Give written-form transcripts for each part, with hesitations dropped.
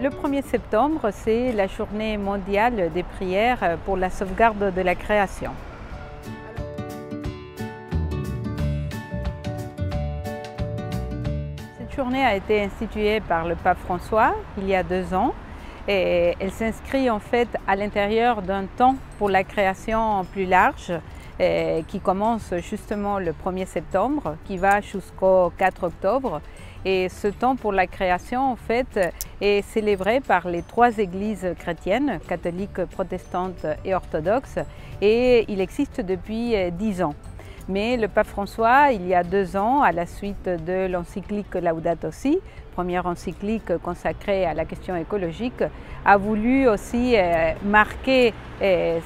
Le 1er septembre, c'est la journée mondiale des prières pour la sauvegarde de la création. Cette journée a été instituée par le pape François il y a 2 ans et elle s'inscrit en fait à l'intérieur d'un temps pour la création plus large qui commence justement le 1er septembre, qui va jusqu'au 4 octobre. Et ce temps pour la création, en fait, est célébré par les 3 églises chrétiennes, catholiques, protestantes et orthodoxes, et il existe depuis 10 ans. Mais le pape François, il y a 2 ans, à la suite de l'encyclique Laudato Si, première encyclique consacrée à la question écologique, a voulu aussi marquer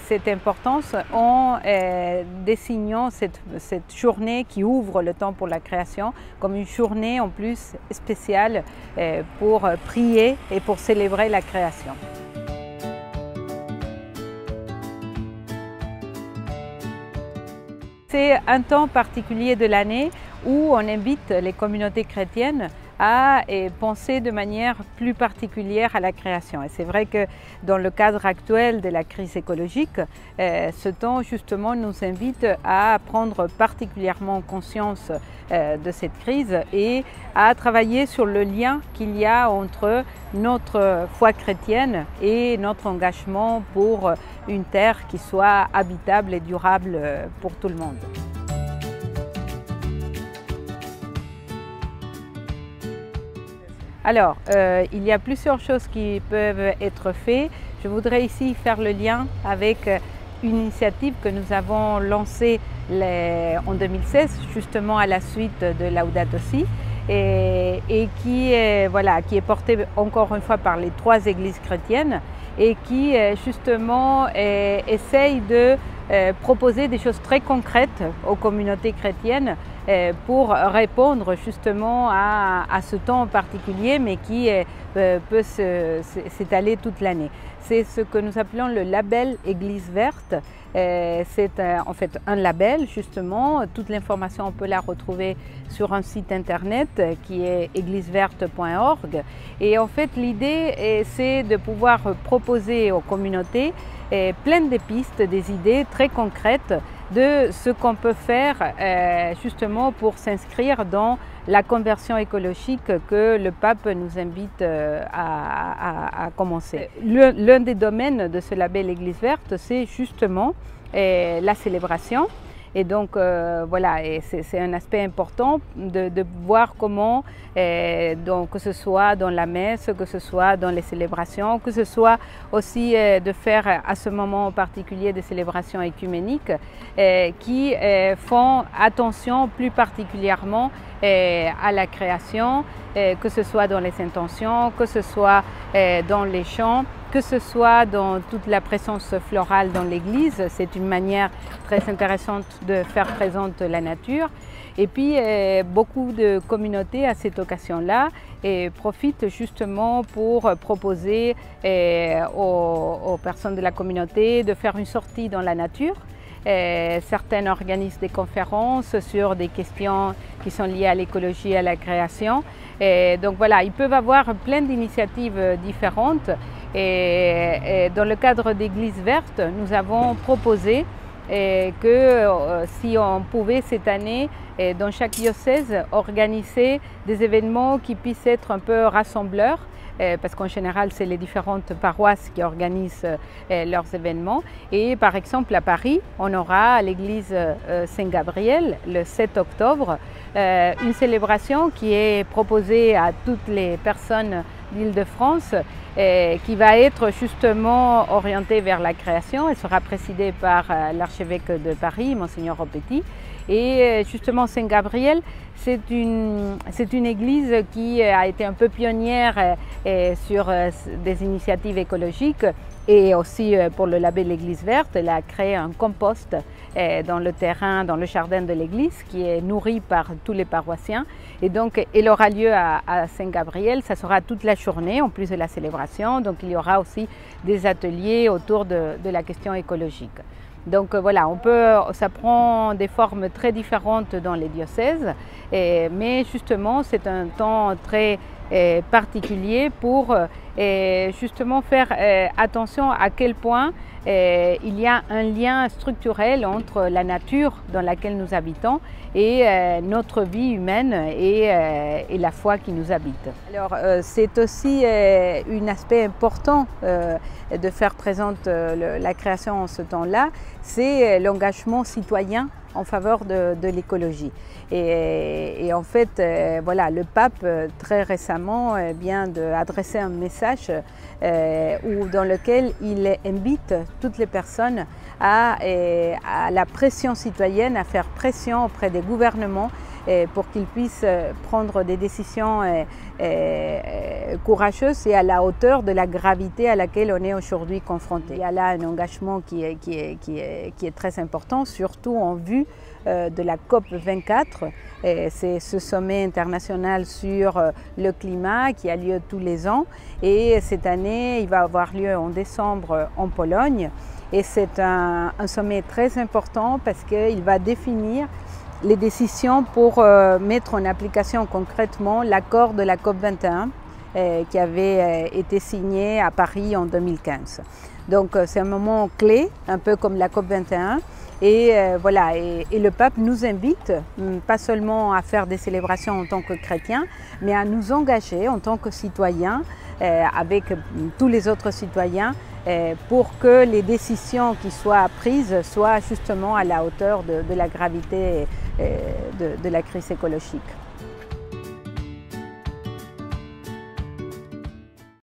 cette importance en désignant cette journée qui ouvre le temps pour la création comme une journée en plus spéciale pour prier et pour célébrer la création. C'est un temps particulier de l'année où on invite les communautés chrétiennes à penser de manière plus particulière à la création. Et c'est vrai que dans le cadre actuel de la crise écologique, ce temps justement nous invite à prendre particulièrement conscience de cette crise et à travailler sur le lien qu'il y a entre notre foi chrétienne et notre engagement pour une terre qui soit habitable et durable pour tout le monde. Alors, il y a plusieurs choses qui peuvent être faites. Je voudrais ici faire le lien avec une initiative que nous avons lancée en 2016, justement à la suite de Laudato Si, et qui est portée encore une fois par les 3 églises chrétiennes et qui justement essaye de proposer des choses très concrètes aux communautés chrétiennes pour répondre justement à ce temps en particulier, mais qui peut s'étaler toute l'année. C'est ce que nous appelons le label Église verte. C'est en fait un label justement. Toute l'information, on peut la retrouver sur un site internet qui est égliseverte.org. Et en fait, l'idée, c'est de pouvoir proposer aux communautés plein de pistes, des idées très concrètes de ce qu'on peut faire justement pour s'inscrire dans la conversion écologique que le pape nous invite à commencer. L'un des domaines de ce label Église verte, c'est justement la célébration. Et donc c'est un aspect important de voir comment, que ce soit dans la messe, que ce soit dans les célébrations, que ce soit aussi de faire à ce moment en particulier des célébrations écuméniques qui font attention plus particulièrement à la création, que ce soit dans les intentions, que ce soit dans les chants, que ce soit dans toute la présence florale dans l'église. C'est une manière très intéressante de faire présente la nature. Et puis beaucoup de communautés à cette occasion-là profitent justement pour proposer aux personnes de la communauté de faire une sortie dans la nature. Certains organisent des conférences sur des questions qui sont liées à l'écologie et à la création. Donc voilà, ils peuvent avoir plein d'initiatives différentes. Et dans le cadre d'Église verte, nous avons proposé que si on pouvait cette année, dans chaque diocèse, organiser des événements qui puissent être un peu rassembleurs, parce qu'en général, c'est les différentes paroisses qui organisent leurs événements. Et par exemple, à Paris, on aura à l'église Saint-Gabriel, le 7 octobre, une célébration qui est proposée à toutes les personnes d'Île-de-France, qui va être justement orientée vers la création. Elle sera présidée par l'archevêque de Paris, Monseigneur Ropetti. Et justement, Saint-Gabriel, c'est une église qui a été un peu pionnière sur des initiatives écologiques et aussi pour le label Église verte. Elle a créé un compost dans le terrain, dans le jardin de l'église qui est nourri par tous les paroissiens. Et donc, elle aura lieu à Saint-Gabriel. Ça sera toute la journée en plus de la célébration. Donc, il y aura aussi des ateliers autour de la question écologique. Donc voilà, ça prend des formes très différentes dans les diocèses, mais justement c'est un temps très particulier pour justement faire attention à quel point il y a un lien structurel entre la nature dans laquelle nous habitons et notre vie humaine et la foi qui nous habite. Alors c'est aussi un aspect important de faire présente la création en ce temps-là, c'est l'engagement citoyen en faveur de l'écologie. Et en fait, voilà, le pape très récemment vient d'adresser un message dans lequel il invite toutes les personnes à la pression citoyenne, à faire pression auprès des gouvernements pour qu'ils puissent prendre des décisions courageuses et à la hauteur de la gravité à laquelle on est aujourd'hui confronté. Il y a là un engagement qui est très important, surtout en vue de la COP 24. C'est ce sommet international sur le climat qui a lieu tous les ans et cette année il va avoir lieu en décembre en Pologne et c'est un sommet très important parce qu'il va définir les décisions pour mettre en application concrètement l'accord de la COP 21 qui avait été signé à Paris en 2015. Donc c'est un moment clé, un peu comme la COP 21. Et voilà, et le pape nous invite, pas seulement à faire des célébrations en tant que chrétiens, mais à nous engager en tant que citoyens, avec tous les autres citoyens, pour que les décisions qui soient prises soient justement à la hauteur de la gravité de la crise écologique.